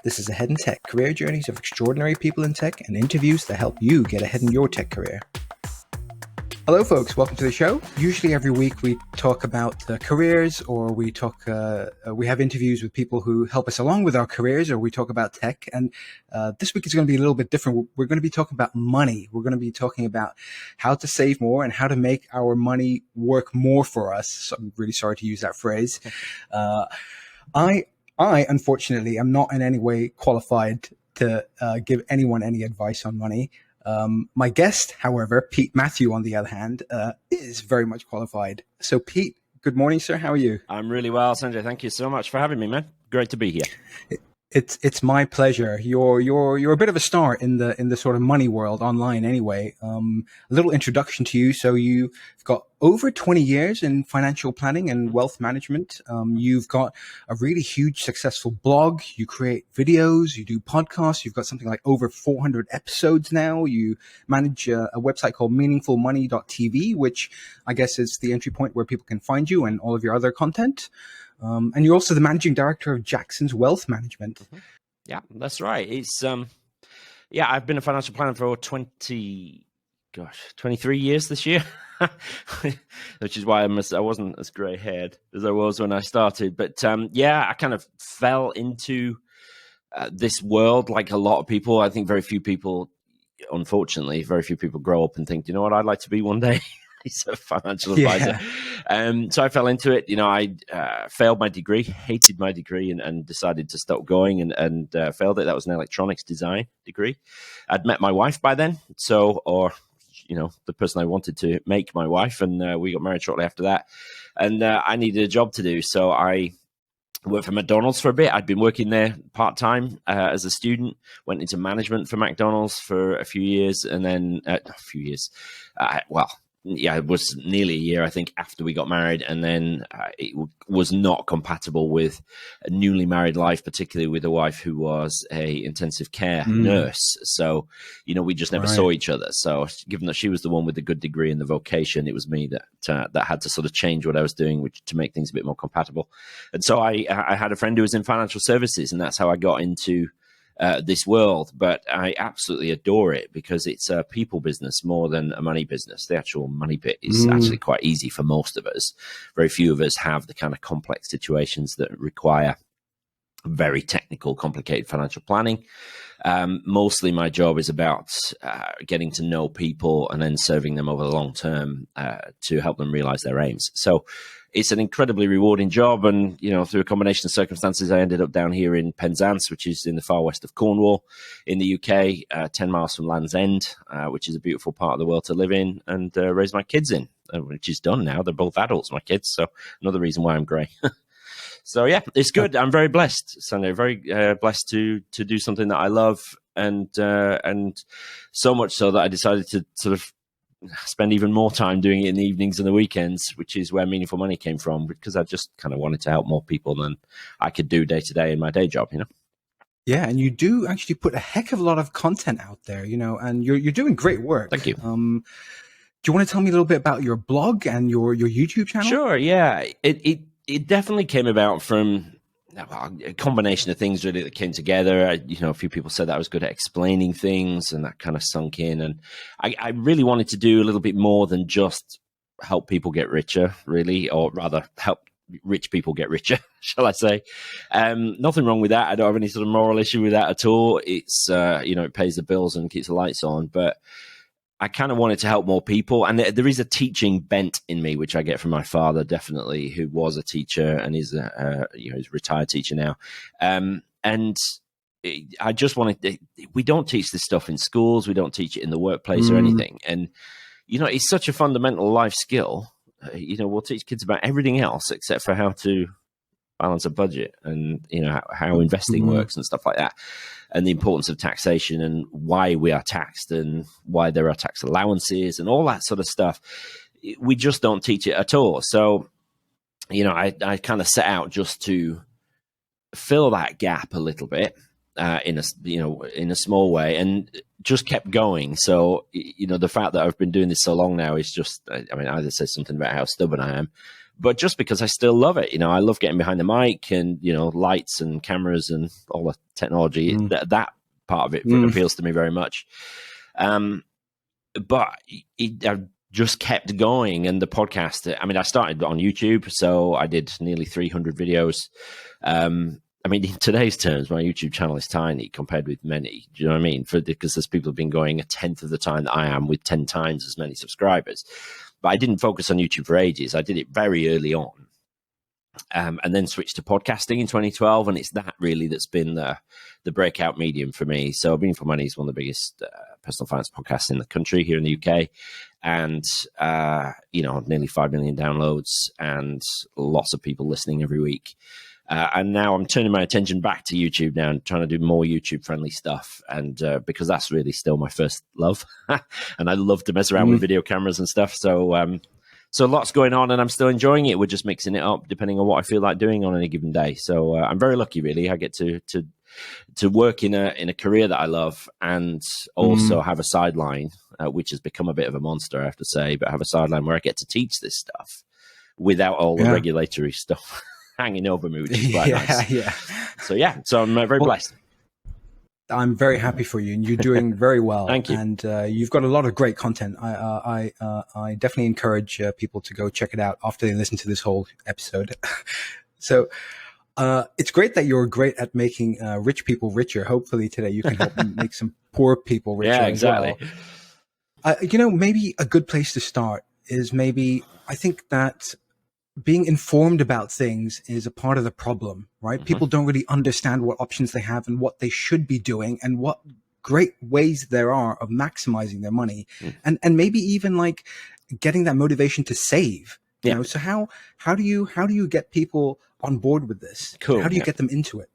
This is Ahead in Tech, career journeys of extraordinary people in tech and interviews that help you get ahead in your tech career. Hello, folks. Welcome to the show. Usually every week we talk about careers, or we have interviews with people who help us along with our careers, or we talk about tech. And this week is going to be a little bit different. We're going to be talking about money. We're going to be talking about how to save more and how to make our money work more for us. So I'm really sorry to use that phrase. I unfortunately am not in any way qualified to give anyone any advice on money. My guest, however, Pete Matthew, on the other hand, is very much qualified. So, Pete, good morning, sir. How are you? I'm really well, Sanjay. Thank you so much for having me, man. Great to be here. It's my pleasure. You're a bit of a star in the sort of money world online, anyway. A little introduction to you. So you've got over 20 years in financial planning and wealth management. You've got a really huge, successful blog. You create videos. You do podcasts. You've got something like over 400 episodes now. You manage a website called meaningfulmoney.tv, which I guess is the entry point where people can find you and all of your other content. And you're also the managing director of Jackson's Wealth Management. Mm-hmm. Yeah, that's right. It's I've been a financial planner for 23 years this year, which is why I wasn't as grey haired as I was when I started. But I kind of fell into this world like a lot of people. I think unfortunately, very few people grow up and think, you know what, I'd like to be one day. He's a financial advisor. Yeah. So I fell into it. You know, I failed my degree, hated my degree, and decided to stop going and failed it. That was an electronics design degree. I'd met my wife by then. The person I wanted to make my wife, and we got married shortly after that. And I needed a job to do. So I worked for McDonald's for a bit. I'd been working there part-time as a student, went into management for McDonald's for a few years, and then it was nearly a year, I think, after we got married. And then it was not compatible with a newly married life, particularly with a wife who was a intensive care nurse. So, we just never saw each other. So given that she was the one with the good degree and the vocation, it was me that had to sort of change what I was doing, to make things a bit more compatible. And so I had a friend who was in financial services, and that's how I got into this world. But I absolutely adore it because it's a people business more than a money business. The actual money bit is actually quite easy for most of us. Very few of us have the kind of complex situations that require very technical, complicated financial planning. Mostly my job is about getting to know people and then serving them over the long term to help them realize their aims. So it's an incredibly rewarding job. And, through a combination of circumstances, I ended up down here in Penzance, which is in the far west of Cornwall in the UK, 10 miles from Land's End, which is a beautiful part of the world to live in and raise my kids in, which is done now. They're both adults, my kids. So another reason why I'm grey. So, yeah, it's good. I'm very blessed, Sunday, very blessed to do something that I love. And so much so that I decided to sort of spend even more time doing it in the evenings and the weekends, which is where Meaningful Money came from, because I just kind of wanted to help more people than I could do day to day in my day job, Yeah, and you do actually put a heck of a lot of content out there, and you're doing great work. Thank you. Do you want to tell me a little bit about your blog and your YouTube channel? Sure, yeah. It definitely came about from a combination of things really that came together. A few people said that I was good at explaining things, and that kind of sunk in. And I really wanted to do a little bit more than just help people get richer, really, or rather help rich people get richer, shall I say. Nothing wrong with that. I don't have any sort of moral issue with that at all. It's, it pays the bills and keeps the lights on. But I kind of wanted to help more people. And there is a teaching bent in me, which I get from my father, definitely, who was a teacher and is he's a retired teacher now. And I just wanted, we don't teach this stuff in schools. We don't teach it in the workplace or anything. And, it's such a fundamental life skill. We'll teach kids about everything else except for how to balance a budget and, how investing works and stuff like that. And the importance of taxation and why we are taxed and why there are tax allowances and all that sort of stuff. We just don't teach it at all. So, I kind of set out just to fill that gap a little bit in a small way, and just kept going. So, the fact that I've been doing this so long now is just, either says something about how stubborn I am, but just because I still love it. I love getting behind the mic and, lights and cameras and all the technology. That part of it appeals to me very much. But I just kept going. And the podcast, I started on YouTube, so I did nearly 300 videos. In today's terms, my YouTube channel is tiny compared with many. Do you know what I mean? Because there's people who've been going a tenth of the time that I am with 10 times as many subscribers. But I didn't focus on YouTube for ages. I did it very early on. And then switched to podcasting in 2012. And it's that really that's been the breakout medium for me. So Being for Money is one of the biggest personal finance podcasts in the country here in the UK. And, nearly 5 million downloads and lots of people listening every week. And now I'm turning my attention back to YouTube now and trying to do more YouTube friendly stuff. And because that's really still my first love. And I love to mess around with video cameras and stuff. So lots going on and I'm still enjoying it. We're just mixing it up depending on what I feel like doing on any given day. So I'm very lucky, really. I get to work in a career that I love and also have a sideline, which has become a bit of a monster, I have to say, but have a sideline where I get to teach this stuff without all the regulatory stuff hanging over me, which is quite nice. So I'm very blessed. I'm very happy for you, and you're doing very well. Thank you. And you've got a lot of great content. I definitely encourage people to go check it out after they listen to this whole episode. So it's great that you're great at making rich people richer. Hopefully today you can help make some poor people richer as well. Maybe a good place to start is I think that being informed about things is a part of the problem, right? People don't really understand what options they have and what they should be doing and what great ways there are of maximizing their money and maybe even like getting that motivation to save. You know, so how do you get people on board with this? Cool. How do you get them into it?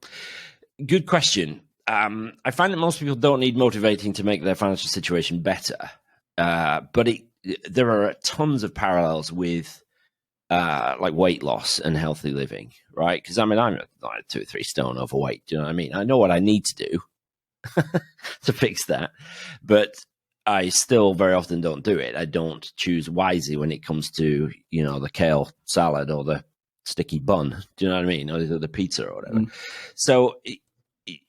Good question. I find that most people don't need motivating to make their financial situation better. But there are tons of parallels with like weight loss and healthy living, right? Because I'm like 2 or 3 stone overweight. Do you know what I mean? I know what I need to do to fix that, but I still very often don't do it. I don't choose wisely when it comes to, the kale salad or the sticky bun. Do you know what I mean? Or the pizza or whatever. So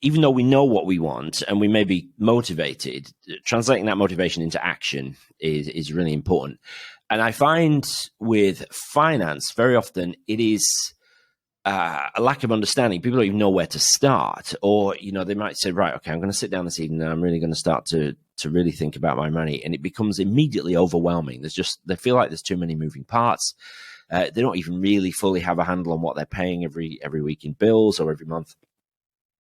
even though we know what we want and we may be motivated, translating that motivation into action is really important. And I find with finance, very often it is a lack of understanding. People don't even know where to start, or they might say, right, okay, I'm going to sit down this evening and I'm really going to start to really think about my money, and it becomes immediately overwhelming. They feel like there's too many moving parts. They don't even really fully have a handle on what they're paying every week in bills or every month,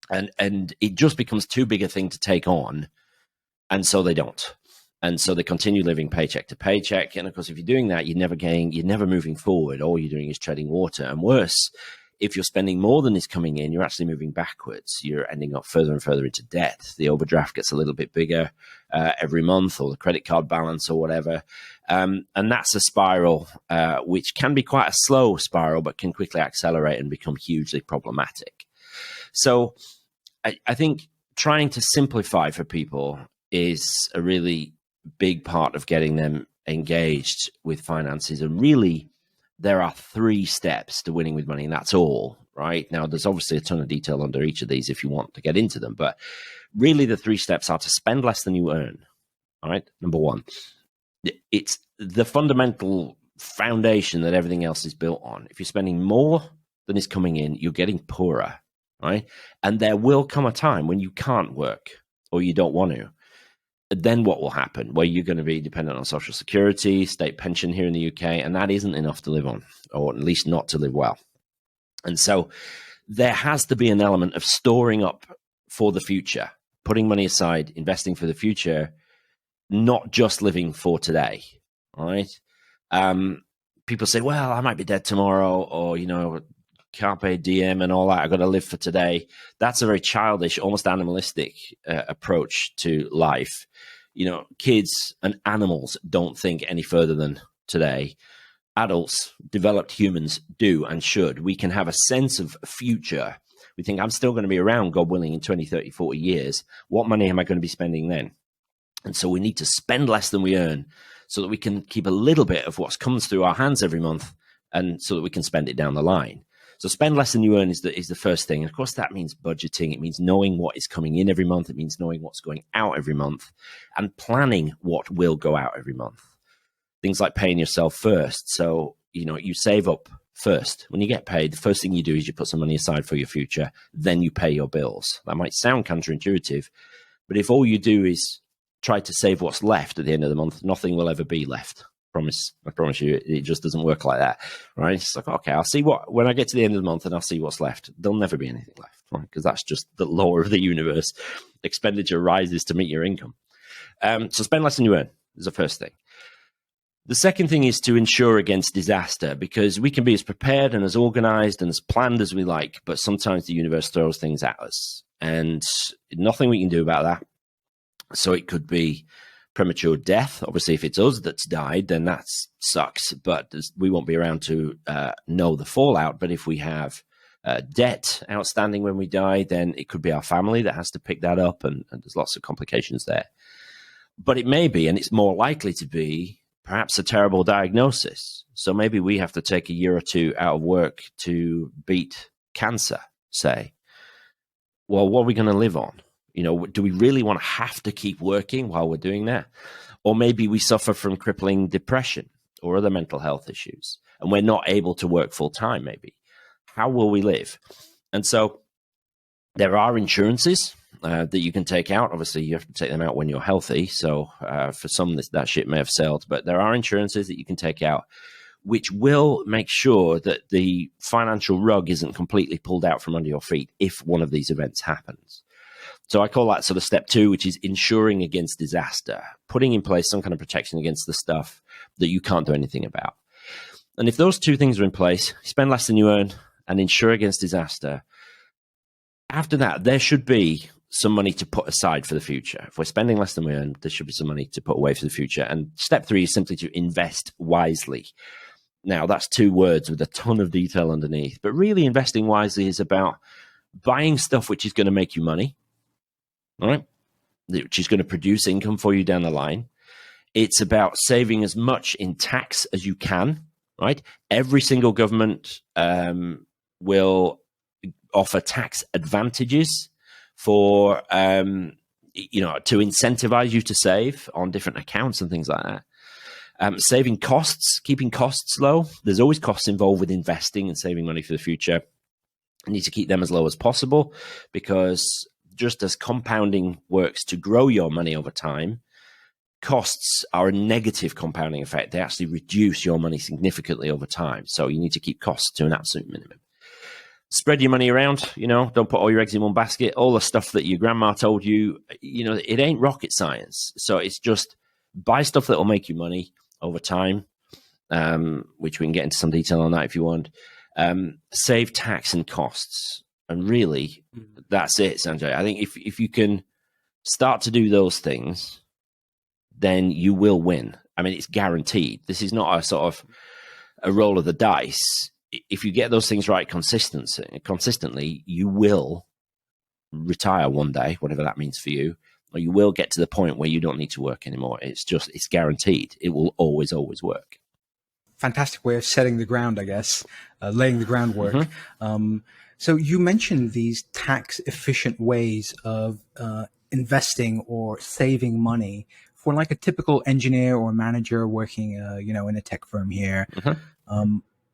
and it just becomes too big a thing to take on, and so they don't. And so they continue living paycheck to paycheck. And of course, if you're doing that, you're never moving forward. All you're doing is treading water. And worse, if you're spending more than is coming in, you're actually moving backwards. You're ending up further and further into debt. The overdraft gets a little bit bigger every month, or the credit card balance or whatever. And that's a spiral, which can be quite a slow spiral, but can quickly accelerate and become hugely problematic. So I think trying to simplify for people is a really big part of getting them engaged with finances. And really, there are 3 steps to winning with money, and that's all, right? Now, there's obviously a ton of detail under each of these if you want to get into them, but really the 3 steps are to spend less than you earn, all right? Number 1. It's the fundamental foundation that everything else is built on. If you're spending more than is coming in, you're getting poorer, right? And there will come a time when you can't work or you don't want to. Then what will happen? Well, you're going to be dependent on social security, state pension here in the UK, and that isn't enough to live on, or at least not to live well. And so there has to be an element of storing up for the future, putting money aside, investing for the future, not just living for today, right? People say, well, I might be dead tomorrow, or, carpe diem and all that. I've got to live for today. That's a very childish, almost animalistic approach to life. Kids and animals don't think any further than today. Adults, developed humans do and should. We can have a sense of future. We think, I'm still going to be around, God willing, in 20, 30, 40 years. What money am I going to be spending then? And so we need to spend less than we earn so that we can keep a little bit of what comes through our hands every month and so that we can spend it down the line. So spend less than you earn is the first thing. And of course, that means budgeting. It means knowing what is coming in every month. It means knowing what's going out every month and planning what will go out every month. Things like paying yourself first. So, you save up first. When you get paid, the first thing you do is you put some money aside for your future. Then you pay your bills. That might sound counterintuitive, but if all you do is try to save what's left at the end of the month, nothing will ever be left. I promise you, it just doesn't work like that, right? It's like, okay, I'll see when I get to the end of the month and I'll see what's left. There'll never be anything left, right? Because that's just the law of the universe. Expenditure rises to meet your income. So spend less than you earn is the first thing. The second thing is to insure against disaster, because we can be as prepared and as organized and as planned as we like, but sometimes the universe throws things at us and nothing we can do about that. So it could be premature death. Obviously, if it's us that's died, then that sucks, but we won't be around to know the fallout. But if we have debt outstanding when we die, then it could be our family that has to pick that up, and there's lots of complications there. But it may be, and it's more likely to be, perhaps a terrible diagnosis. So maybe we have to take a year or two out of work to beat cancer, say. Well, what are we going to live on? Do we really want to have to keep working while we're doing that? Or maybe we suffer from crippling depression or other mental health issues, and we're not able to work full time, maybe. How will we live? And so there are insurances that you can take out. Obviously, you have to take them out when you're healthy. So for some, that ship may have sailed. But there are insurances that you can take out, which will make sure that the financial rug isn't completely pulled out from under your feet if one of these events happens. So I call that sort of step 2, which is insuring against disaster, putting in place some kind of protection against the stuff that you can't do anything about. And if those two things are in place, spend less than you earn and insure against disaster, after that, there should be some money to put aside for the future. If we're spending less than we earn, there should be some money to put away for the future. And step 3 is simply to invest wisely. Now, that's 2 words with a ton of detail underneath. But really, investing wisely is about buying stuff which is going to make you money, all right, which is going to produce income for you down the line. It's about saving as much in tax as you can, right? Every single government will offer tax advantages for, to incentivize you to save on different accounts and things like that. Saving costs, keeping costs low. There's always costs involved with investing and saving money for the future. You need to keep them as low as possible, because just as compounding works to grow your money over time, costs are a negative compounding effect. They actually reduce your money significantly over time. So you need to keep costs to an absolute minimum. Spread your money around, don't put all your eggs in one basket. All the stuff that your grandma told you, it ain't rocket science. So it's just buy stuff that will make you money over time, which we can get into some detail on that if you want. Save tax and costs. And really, that's it, Sanjay. I think if you can start to do those things, then you will win. I mean, it's guaranteed. This is not a sort of a roll of the dice. If you get those things right consistently, you will retire one day, whatever that means for you, or you will get to the point where you don't need to work anymore. It's guaranteed. It will always, always work. Fantastic way of setting the ground, I guess, laying the groundwork. So you mentioned these tax efficient ways of investing or saving money for like a typical engineer or manager working, in a tech firm here.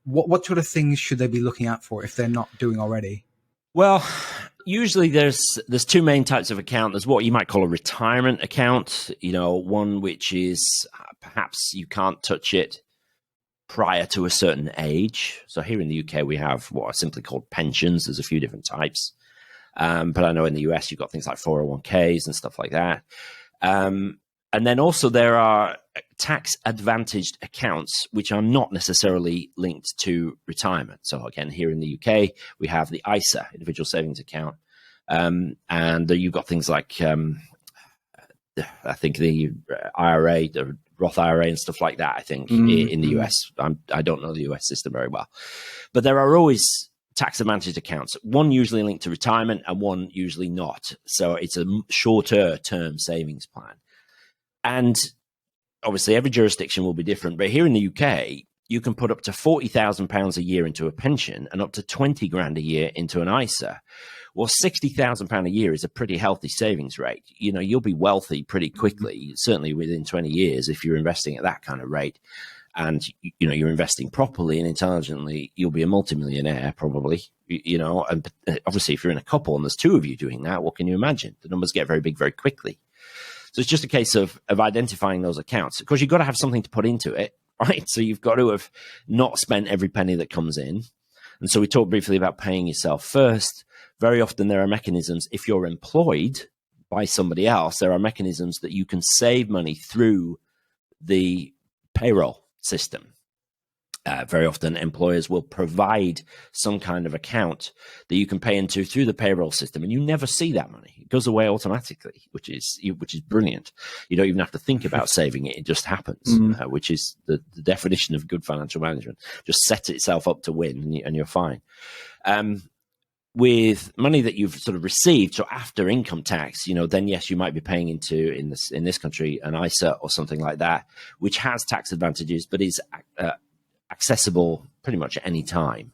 What sort of things should they be looking out for if they're not doing already? Well, usually there's 2 main types of account. There's what you might call a retirement account, one which is perhaps you can't touch it prior to a certain age. So here in the UK, we have what are simply called pensions. There's a few different types. But I know in the US, you've got things like 401ks and stuff like that. And then also there are tax-advantaged accounts which are not necessarily linked to retirement. So again, here in the UK, we have the ISA, Individual Savings Account. And you've got things like, I think the IRA, the Roth IRA and stuff like that, I think, in the US. I don't know the US system very well. But there are always tax-advantaged accounts, one usually linked to retirement and one usually not. So it's a shorter term savings plan. And obviously every jurisdiction will be different. But here in the UK, you can put up to £40,000 a year into a pension and up to 20 grand a year into an ISA. Well, £60,000 a year is a pretty healthy savings rate. You know, you'll be wealthy pretty quickly, certainly within 20 years if you're investing at that kind of rate. And, you know, you're investing properly and intelligently, you'll be a multimillionaire probably, you know, and obviously if you're in a couple and there's two of you doing that, what can you imagine? The numbers get very big very quickly. So it's just a case of identifying those accounts. Of course, you've got to have something to put into it, right? So you've got to have not spent every penny that comes in. And so we talked briefly about paying yourself first. Very often there are mechanisms, if you're employed by somebody else, there are mechanisms that you can save money through the payroll system. Very often employers will provide some kind of account that you can pay into through the payroll system, and you never see that money. It goes away automatically, which is brilliant. You don't even have to think about saving it. It just happens, which is the definition of good financial management. Just set itself up to win and you're fine. With money that you've sort of received, so after income tax, you know, then yes, you might be paying into in this country an ISA or something like that, which has tax advantages, but is accessible pretty much at any time.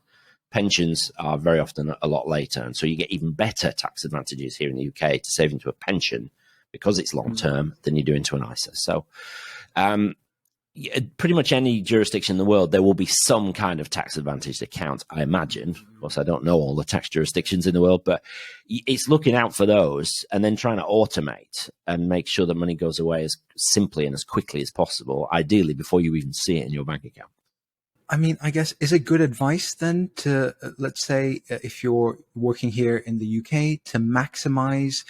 Pensions are very often a lot later, and so you get even better tax advantages here in the UK to save into a pension because it's long term than you do into an ISA. So pretty much any jurisdiction in the world, there will be some kind of tax advantaged account, I imagine. Of course, I don't know all the tax jurisdictions in the world, but it's looking out for those and then trying to automate and make sure the money goes away as simply and as quickly as possible, ideally before you even see it in your bank account. I mean, I guess, is it good advice then to, let's say, if you're working here in the UK, to maximize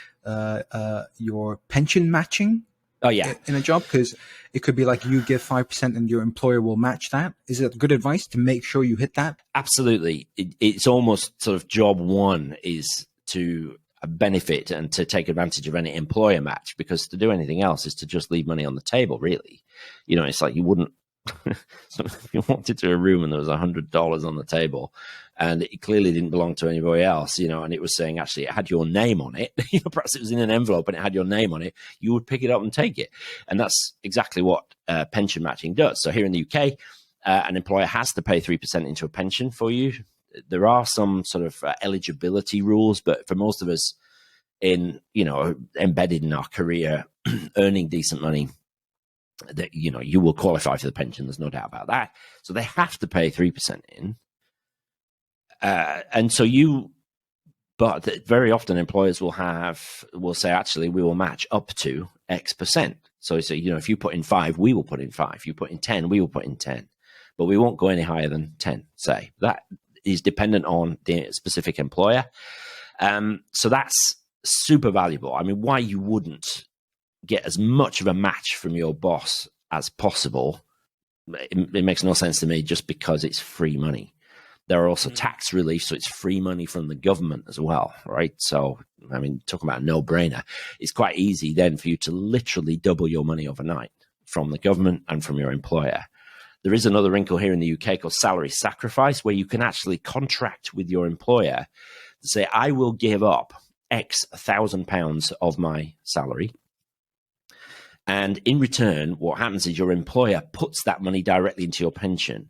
your pension matching? Oh, yeah. In a job? Because it could be like you give 5% and your employer will match that. Is it good advice to make sure you hit that? Absolutely. It's almost sort of job one is to benefit and to take advantage of any employer match, because to do anything else is to just leave money on the table, really. You know, it's like you wouldn't, so if you walked into a room and there was $100 on the table and it clearly didn't belong to anybody else, you know, and it was saying actually it had your name on it, you know, perhaps it was in an envelope and it had your name on it, you would pick it up and take it. And that's exactly what pension matching does. So here in the UK, an employer has to pay 3% into a pension for you. There are some sort of eligibility rules, but for most of us in, you know, embedded in our career, earning decent money, that, you know, you will qualify for the pension. There's no doubt about that. So they have to pay 3% in. And so but very often employers will say, actually, we will match up to X percent. So, you know, if you put in 5, we will put in 5. If you put in 10, we will put in 10. But we won't go any higher than 10, say. That is dependent on the specific employer. So that's super valuable. I mean, why you wouldn't get as much of a match from your boss as possible, it makes no sense to me, just because it's free money. There are also tax relief, so it's free money from the government as well, right? So, I mean, talking about a no-brainer, it's quite easy then for you to literally double your money overnight from the government and from your employer. There is another wrinkle here in the UK called salary sacrifice, where you can actually contract with your employer to say, I will give up X £1,000 of my salary. And in return, what happens is your employer puts that money directly into your pension,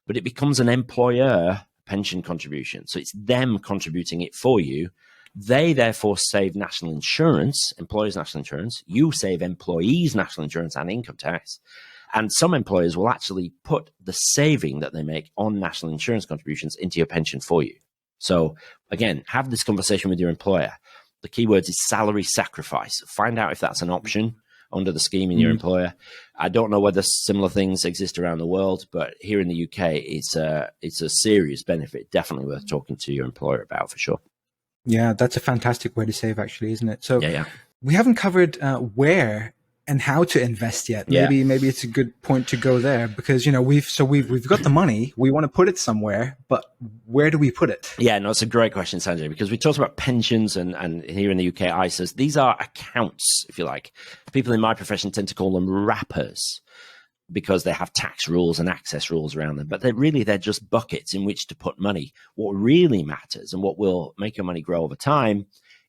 but it becomes an employer pension contribution. So it's them contributing it for you. They therefore save national insurance, employers' national insurance. You save employees' national insurance and income tax. And some employers will actually put the saving that they make on national insurance contributions into your pension for you. So again, have this conversation with your employer. The key word is salary sacrifice. Find out if that's an option under the scheme in your employer. I don't know whether similar things exist around the world, but here in the UK, it's a serious benefit. Definitely worth talking to your employer about, for sure. Yeah, that's a fantastic way to save, actually, isn't it? So yeah. We haven't covered where and how to invest yet. Maybe it's a good point to go there, because, you know, we've got the money, we want to put it somewhere, but where do we put it? Yeah, no, it's a great question, Sanjay, because we talked about pensions and here in the UK, ISAs. These are accounts, if you like. People in my profession tend to call them wrappers because they have tax rules and access rules around them, but they're just buckets in which to put money. What really matters and what will make your money grow over time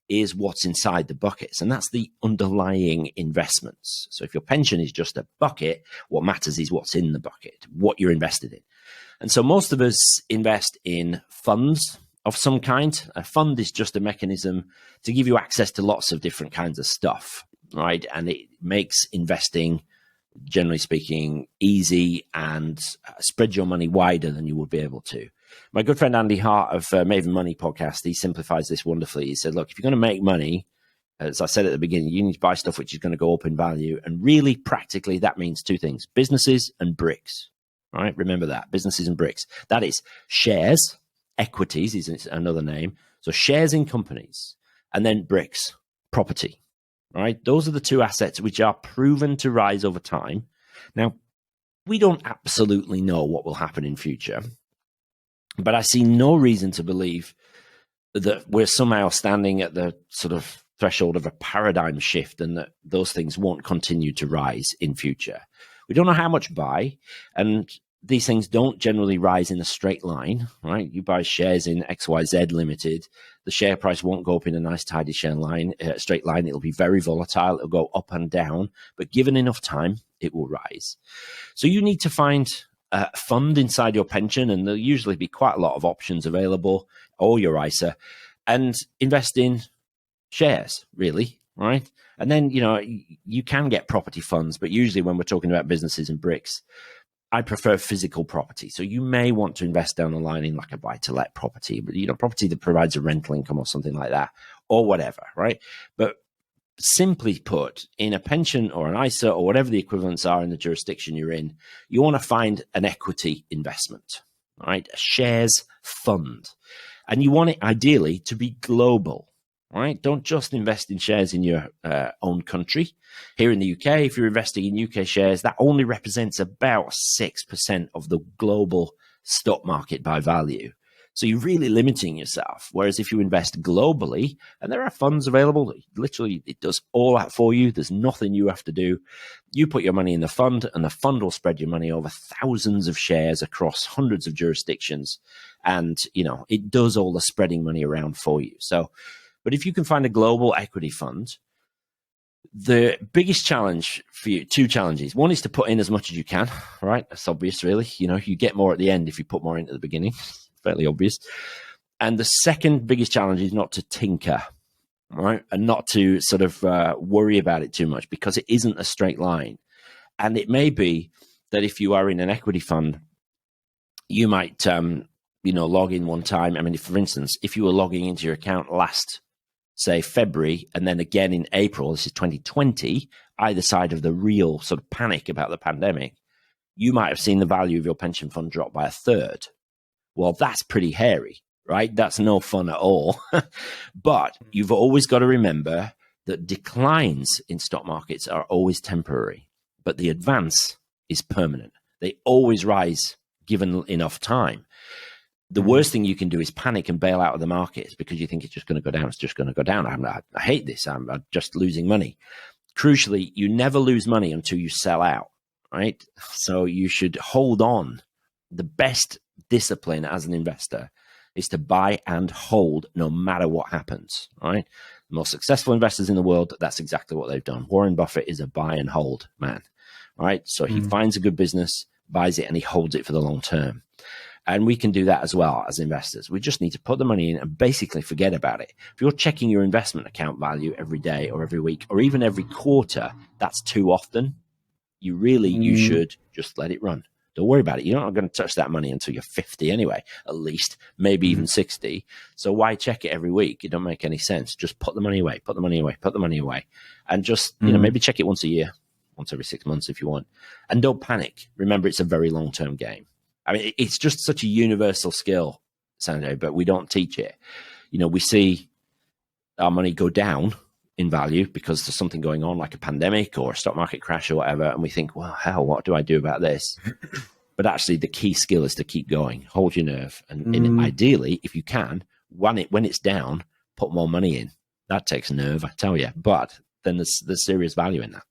is what's inside the buckets, and that's the underlying investments. So if your pension is just a bucket, what matters is what's in the bucket, what you're invested in. And so most of us invest in funds of some kind. A fund is just a mechanism to give you access to lots of different kinds of stuff, right? And it makes investing, generally speaking, easy and spread your money wider than you would be able to. My good friend Andy Hart of Maven Money podcast, he simplifies this wonderfully. He said, look, if you're going to make money, as I said at the beginning, you need to buy stuff which is going to go up in value. And really, practically, that means two things: businesses and bricks. All right, remember that, businesses and bricks. That is shares, equities is another name. So shares in companies, and then bricks, property. Right, those are the two assets which are proven to rise over time. Now, we don't absolutely know what will happen in future, but I see no reason to believe that we're somehow standing at the sort of threshold of a paradigm shift and that those things won't continue to rise in future. We don't know how much by, and these things don't generally rise in a straight line, right? You buy shares in XYZ Limited, the share price won't go up in a nice tidy straight line. It'll be very volatile. It'll go up and down, but given enough time, it will rise. So you need to find a fund inside your pension, and there'll usually be quite a lot of options available, or your ISA, and invest in shares, really, right? And then, you can get property funds, but usually when we're talking about businesses and bricks, I prefer physical property. So you may want to invest down the line in like a buy-to-let property, but property that provides a rental income or something like that, or whatever, right? But simply put, in a pension or an ISA or whatever the equivalents are in the jurisdiction you're in, you want to find an equity investment, right? A shares fund. And you want it ideally to be global, right? Don't just invest in shares in your own country. Here in the UK, if you're investing in UK shares, that only represents about 6% of the global stock market by value. So you're really limiting yourself. Whereas if you invest globally, and there are funds available, literally it does all that for you. There's nothing you have to do. You put your money in the fund, and the fund will spread your money over thousands of shares across hundreds of jurisdictions. And, it does all the spreading money around for you. So, but if you can find a global equity fund, the biggest challenge for you, two challenges. One is to put in as much as you can, right? That's obvious, really. You get more at the end if you put more into the beginning. Fairly obvious. And the second biggest challenge is not to tinker, right? And not to sort of worry about it too much, because it isn't a straight line. And it may be that if you are in an equity fund, you might, log in one time. I mean, for instance, if you were logging into your account last, say, February, and then again in April, this is 2020, either side of the real sort of panic about the pandemic, you might have seen the value of your pension fund drop by a third. Well, that's pretty hairy, right? That's no fun at all. But you've always got to remember that declines in stock markets are always temporary, but the advance is permanent. They always rise given enough time. The worst thing you can do is panic and bail out of the markets because you think it's just going to go down. It's just going to go down. I hate this. I'm just losing money. Crucially, you never lose money until you sell out, right? So you should hold on. The best discipline as an investor is to buy and hold no matter what happens, right? The most successful investors in the world, that's exactly what they've done. Warren Buffett is a buy and hold man, right? So he finds a good business, buys it, and he holds it for the long term. And we can do that as well as investors. We just need to put the money in and basically forget about it. If you're checking your investment account value every day or every week or even every quarter, that's too often. You should just let it run. Don't worry about it. You're not going to touch that money until you're 50 anyway, at least, maybe even 60. So why check it every week? It don't make any sense. Just put the money away, put the money away, put the money away. And just, maybe check it once a year, once every 6 months if you want. And don't panic. Remember, it's a very long-term game. I mean, it's just such a universal skill, Sanjay, but we don't teach it. We see our money go down in value because there's something going on like a pandemic or a stock market crash or whatever. And we think, well, hell, what do I do about this? But actually the key skill is to keep going, hold your nerve. And ideally, if you can, when it's down, put more money in. That takes nerve, I tell you. But then there's serious value in that.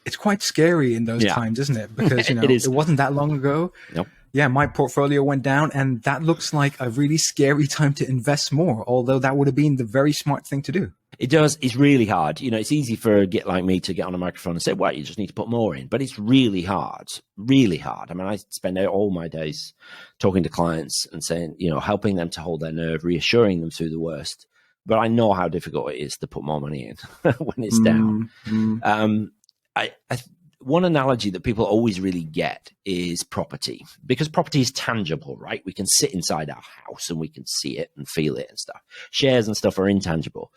It's quite scary in those times, isn't it? Because, it is. It wasn't that long ago. Nope. Yeah, my portfolio went down, and that looks like a really scary time to invest more, although that would have been the very smart thing to do. It does. It's really hard. You know, it's easy for a git like me to get on a microphone and say, well, you just need to put more in. But it's really hard, really hard. I mean, I spend all my days talking to clients and saying, you know, helping them to hold their nerve, reassuring them through the worst. But I know how difficult it is to put more money in when it's down. I one analogy that people always really get is property, because property is tangible, right? We can sit inside our house and we can see it and feel it and stuff. Shares and stuff are intangible.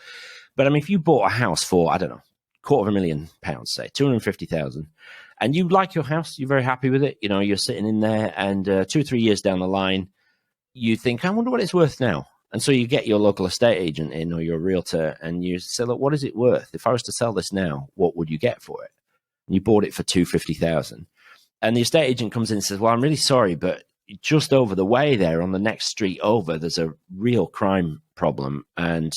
But I mean, if you bought a house for, I don't know, £250,000, say 250,000, and you like your house, you're very happy with it, you know, you're sitting in there, and 2 or 3 years down the line, you think, I wonder what it's worth now. And so you get your local estate agent in, or your realtor, and you say, look, what is it worth? If I was to sell this now, what would you get for it? And you bought it for 250,000. And the estate agent comes in and says, well, I'm really sorry, but just over the way there on the next street over, there's a real crime problem. And,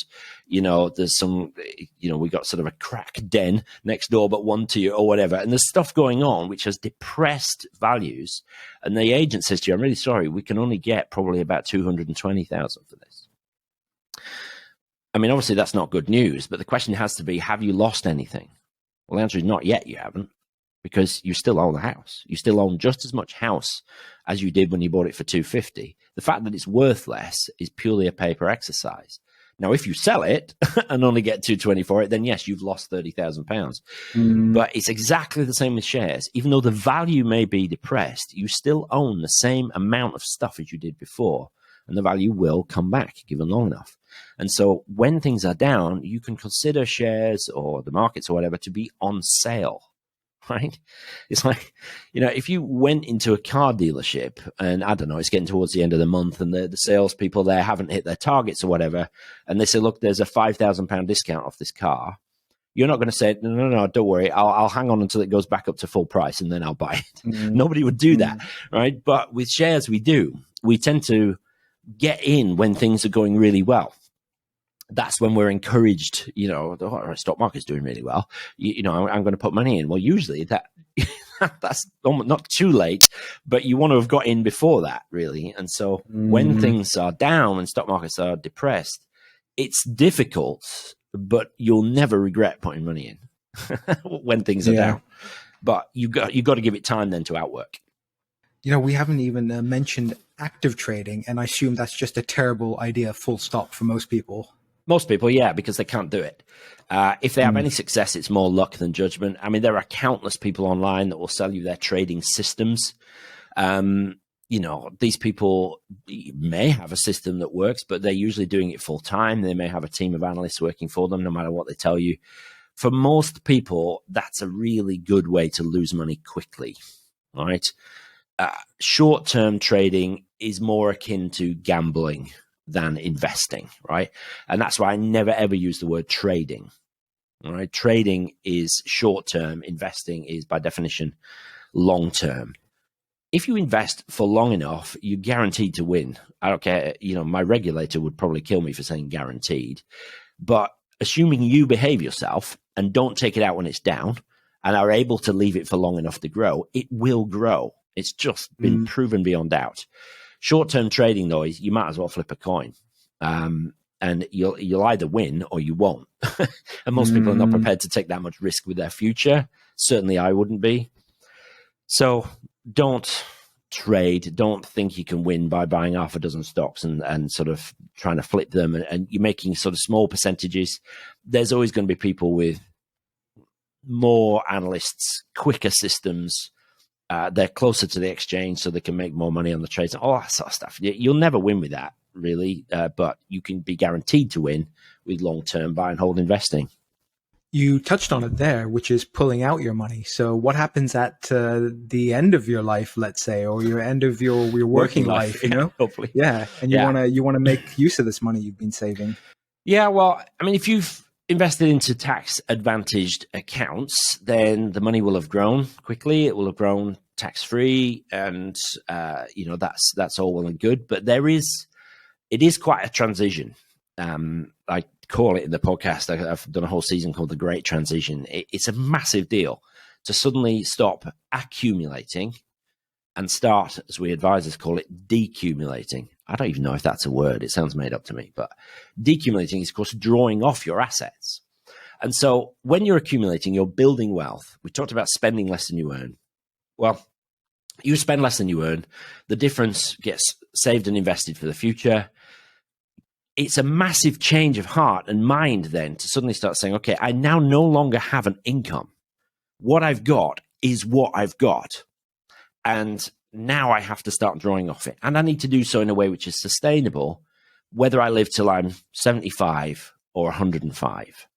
you know, there's some, you know, we got sort of a crack den next door, but one to you or whatever. And there's stuff going on which has depressed values. And the agent says to you, I'm really sorry, we can only get probably about 220,000 for this. I mean, obviously that's not good news, but the question has to be, have you lost anything? Well, the answer is not yet, you haven't, because you still own the house. You still own just as much house as you did when you bought it for 250. The fact that it's worth less is purely a paper exercise. Now, if you sell it and only get 220 for it, then yes, you've lost £30,000. But it's exactly the same with shares. Even though the value may be depressed, you still own the same amount of stuff as you did before, and the value will come back given long enough. And so when things are down, you can consider shares or the markets or whatever to be on sale, right? It's like, you know, if you went into a car dealership and, I don't know, it's getting towards the end of the month and the salespeople there haven't hit their targets or whatever, and they say, look, there's a £5,000 discount off this car. You're not going to say, no, don't worry. I'll hang on until it goes back up to full price and then I'll buy it. Nobody would do that, right? But with shares, we do. We tend to get in when things are going really well. That's when we're encouraged, you know, the stock market's doing really well. You know, I'm going to put money in. Well, usually that's not too late, but you want to have got in before that, really. And so when things are down and stock markets are depressed, it's difficult, but you'll never regret putting money in when things are down. But you got to give it time then to outwork. You know, we haven't even mentioned active trading, and I assume that's just a terrible idea, full stop, for most people. Most people, yeah, because they can't do it. If they have any success, it's more luck than judgment. I mean, there are countless people online that will sell you their trading systems. You know, these people may have a system that works, but they're usually doing it full time. They may have a team of analysts working for them, no matter what they tell you. For most people, that's a really good way to lose money quickly, right? Short-term trading is more akin to gambling than investing, right? And that's why I never ever use the word trading. All right, trading is short-term, investing is by definition long-term. If you invest for long enough, you're guaranteed to win. I don't care, you know, my regulator would probably kill me for saying guaranteed, but assuming you behave yourself and don't take it out when it's down and are able to leave it for long enough to grow, it will grow. It's just been proven beyond doubt. Short-term trading, though, is you might as well flip a coin, and you'll either win or you won't. And most people are not prepared to take that much risk with their future. Certainly, I wouldn't be. So don't trade. Don't think you can win by buying half a dozen stocks and sort of trying to flip them, and you're making sort of small percentages. There's always going to be people with more analysts, quicker systems. They're closer to the exchange, so they can make more money on the trades, all that sort of stuff. You'll never win with that, really, but you can be guaranteed to win with long-term buy and hold investing. You touched on it there, which is pulling out your money. So what happens at the end of your life, let's say, or your end of your working life, you know? Hopefully. Yeah, and you want to make use of this money you've been saving. Yeah, well, I mean, if you've invested into tax-advantaged accounts, then the money will have grown quickly. It will have grown tax-free, and you know, that's all well and good. But it is quite a transition. I call it in the podcast, I've done a whole season called The Great Transition. It's a massive deal to suddenly stop accumulating and start, as we advisors call it, decumulating. I don't even know if that's a word. It sounds made up to me, but decumulating is, of course, drawing off your assets. And so when you're accumulating, you're building wealth. We talked about spending less than you earn. Well, you spend less than you earn. The difference gets saved and invested for the future. It's a massive change of heart and mind then to suddenly start saying, okay, I now no longer have an income. What I've got is what I've got. And now I have to start drawing off it. And I need to do so in a way which is sustainable, whether I live till I'm 75 or 105.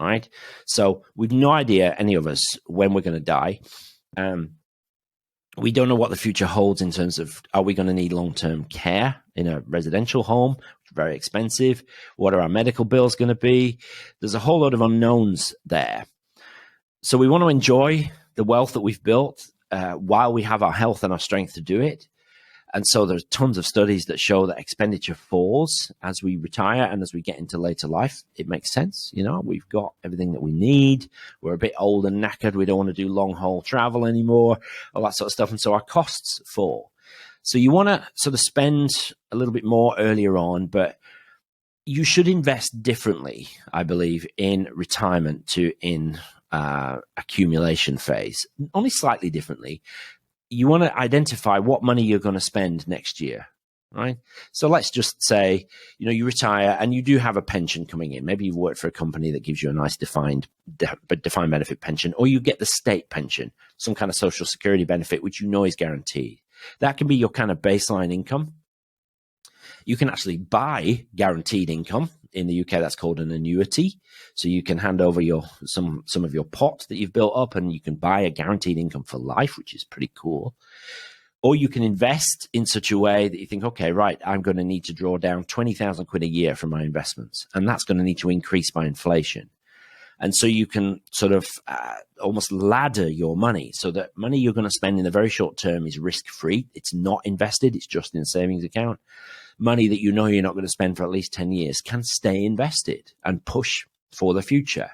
Right? So we've no idea, any of us, when we're going to die. We don't know what the future holds in terms of, are we going to need long-term care in a residential home? Very expensive. What are our medical bills going to be? There's a whole lot of unknowns there. So we want to enjoy the wealth that we've built while we have our health and our strength to do it. And so there's tons of studies that show that expenditure falls as we retire and as we get into later life. It makes sense. You know, we've got everything that we need. We're a bit old and knackered. We don't want to do long haul travel anymore, all that sort of stuff. And so our costs fall. So you want to sort of spend a little bit more earlier on, but you should invest differently, I believe, in retirement to in accumulation phase, only slightly differently. You want to identify what money you're going to spend next year, right? So let's just say, you know, you retire and you do have a pension coming in. Maybe you've worked for a company that gives you a nice defined benefit pension, or you get the state pension, some kind of social security benefit, which you know is guaranteed. That can be your kind of baseline income. You can actually buy guaranteed income. In the UK, that's called an annuity. So you can hand over some of your pot that you've built up, and you can buy a guaranteed income for life, which is pretty cool. Or you can invest in such a way that you think, okay, right, I'm going to need to draw down 20,000 quid a year from my investments, and that's going to need to increase by inflation. And so you can sort of almost ladder your money so that money you're going to spend in the very short term is risk-free. It's not invested. It's just in a savings account. Money that you know you're not going to spend for at least 10 years can stay invested and push for the future.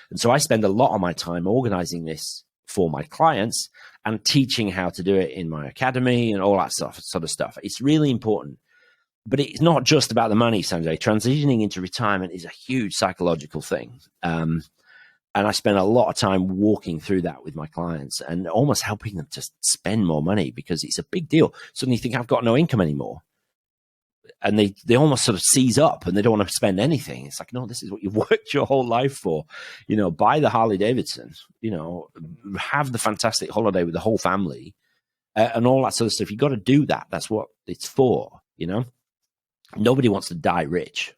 And so I spend a lot of my time organizing this for my clients and teaching how to do it in my academy and all that sort of stuff. It's really important. But it's not just about the money, Sanjay. Transitioning into retirement is a huge psychological thing. And I spend a lot of time walking through that with my clients and almost helping them to spend more money, because it's a big deal. Suddenly you think, I've got no income anymore. And they almost sort of seize up and they don't want to spend anything. It's like, no, this is what you've worked your whole life for. You know, buy the Harley Davidson, you know, have the fantastic holiday with the whole family and all that sort of stuff. You've got to do that. That's what it's for, you know. Nobody wants to die rich,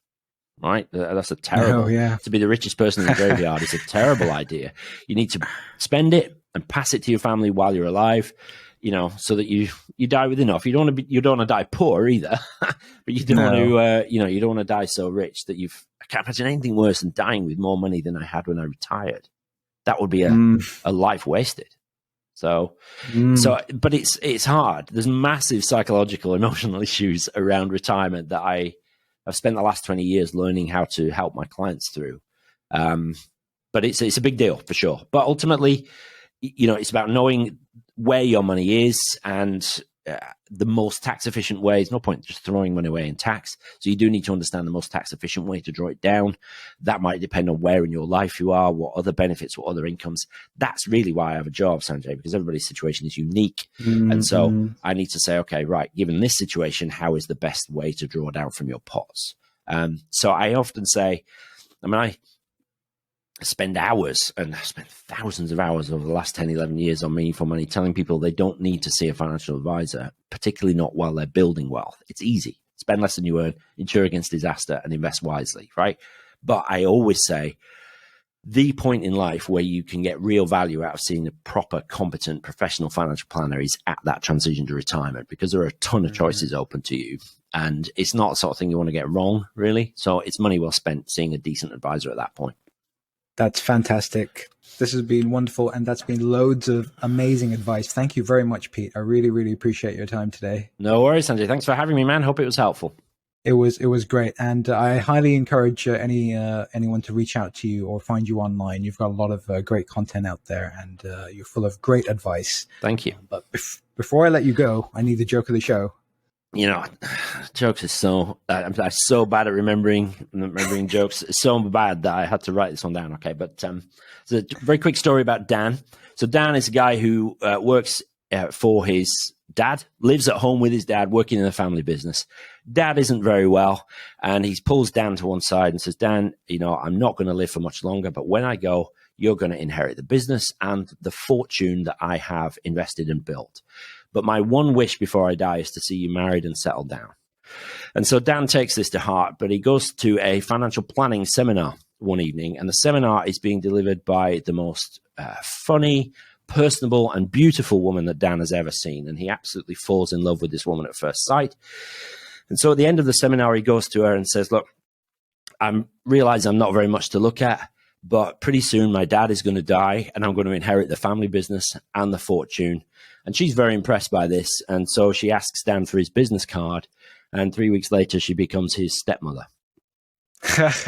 right? That's a terrible, to be the richest person in the graveyard is a terrible idea. You need to spend it and pass it to your family while you're alive, you know, so that you die with enough. You don't want to die poor either, but you don't want to, you don't want to die so rich that I can't imagine anything worse than dying with more money than I had when I retired. That would be a life wasted. So, but it's hard. There's massive psychological, emotional issues around retirement that I've spent the last 20 years learning how to help my clients through. But it's a big deal for sure. But ultimately, you know, it's about knowing where your money is and the most tax efficient way. There's no point just throwing money away in tax. So you do need to understand the most tax efficient way to draw it down. That might depend on where in your life you are, what other benefits, what other incomes. That's really why I have a job, Sanjay, because everybody's situation is unique. And so I need to say, okay, right, given this situation, how is the best way to draw down from your pots? So I often say, I spend hours, and I've spent thousands of hours over the last 10, 11 years on Meaningful Money telling people they don't need to see a financial advisor, particularly not while they're building wealth. It's easy. Spend less than you earn, insure against disaster, and invest wisely, right? But I always say the point in life where you can get real value out of seeing a proper, competent, professional financial planner is at that transition to retirement, because there are a ton of choices open to you. And it's not the sort of thing you want to get wrong, really. So it's money well spent seeing a decent advisor at that point. That's fantastic. This has been wonderful, and that's been loads of amazing advice. Thank you very much, Pete. I really, really appreciate your time today. No worries, Sanjay. Thanks for having me, man. Hope it was helpful. It was great, and I highly encourage anyone to reach out to you or find you online. You've got a lot of great content out there, and you're full of great advice. Thank you. But before I let you go, I need the joke of the show. You know, jokes is so I'm so bad at remembering jokes. It's so bad that I had to write this one down. Okay, but it's a very quick story about Dan. So Dan is a guy who works for his dad, lives at home with his dad, working in a family business. Dad isn't very well, and he pulls Dan to one side and says, Dan, you know, I'm not going to live for much longer, but when I go, you're going to inherit the business and the fortune that I have invested and built. But my one wish before I die is to see you married and settled down. And so Dan takes this to heart, but he goes to a financial planning seminar one evening, and the seminar is being delivered by the most funny, personable, and beautiful woman that Dan has ever seen. And he absolutely falls in love with this woman at first sight. And so at the end of the seminar, he goes to her and says, look, I realize I'm not very much to look at, but pretty soon my dad is going to die and I'm going to inherit the family business and the fortune. And she's very impressed by this. And so she asks Dan for his business card. And 3 weeks later, she becomes his stepmother. That's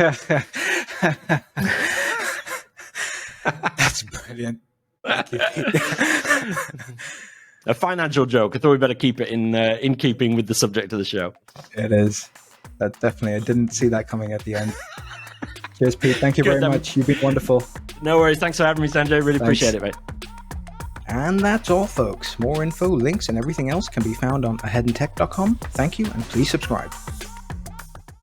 brilliant. A financial joke. I thought we better keep it in keeping with the subject of the show. It is. That definitely. I didn't see that coming at the end. Cheers, Pete. Thank you very much. You've been wonderful. No worries. Thanks for having me, Sanjay. Really appreciate it, mate. And that's all, folks. More info, links, and everything else can be found on aheadintech.com. Thank you, and please subscribe.